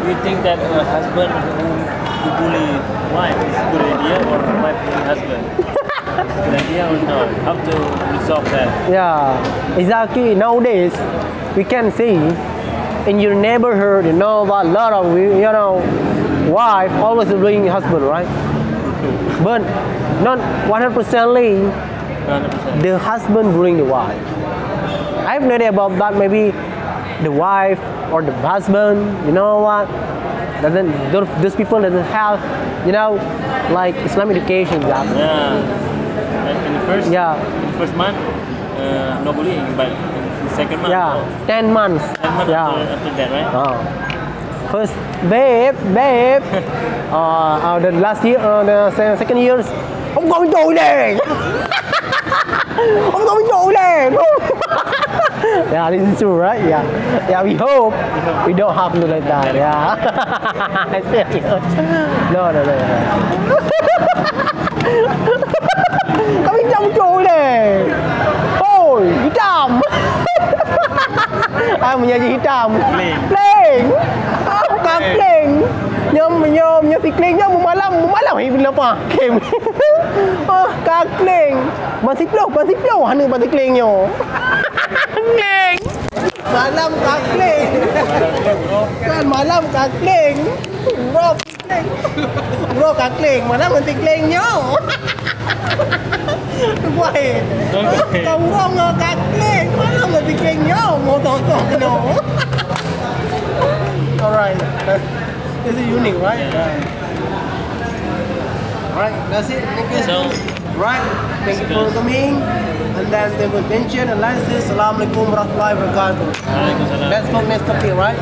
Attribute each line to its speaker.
Speaker 1: you think that a husband who bully wife is a good idea, or wife bully husband? Good idea or not? How to resolve that?
Speaker 2: Yeah, exactly. Nowadays, we can see in your neighborhood, you know, a lot of wife always bullying husband, right? But not 100%ly
Speaker 1: 100%.
Speaker 2: the husband bullying the wife. I have no idea about that. Maybe the wife or the husband, you know what? Doesn't those people doesn't have, like Islamic education.
Speaker 1: Yeah. And in the first,
Speaker 2: Yeah.
Speaker 1: in the first month, no bullying, but in the second month,
Speaker 2: Yeah, 10 months.
Speaker 1: 10 months
Speaker 2: Yeah.
Speaker 1: after that, right?
Speaker 2: First, babe. The last year, the second years, ông có bị trội nè. Ông có bị trội nè. Yeah, this is true, right? Yeah. We hope we don't have to like that. Yeah. No. Có bị trông trội nè. Ôi, hitam. Ai mà nhớ gì hitam? Lên. Các lên. Nhom si kling nhom malam hidup apa? Kem. Các lên. Masih flow hanu masih kling nyo. Kling. Malam các kling. Kan malam các kling. Bro các kling, malam masih kling nyo. Why? Kau wrong các kling. Malam masih kling nyo. Motor no. Alright. This is unique, right?
Speaker 1: Yeah.
Speaker 2: Right, that's it. Thank you.
Speaker 1: So,
Speaker 2: Right, thank you for coming. And then they will mention and like this. Assalamualaikum warahmatullahi wabarakatuh.
Speaker 1: Waalaikumsalam.
Speaker 2: Let's talk next topic, right?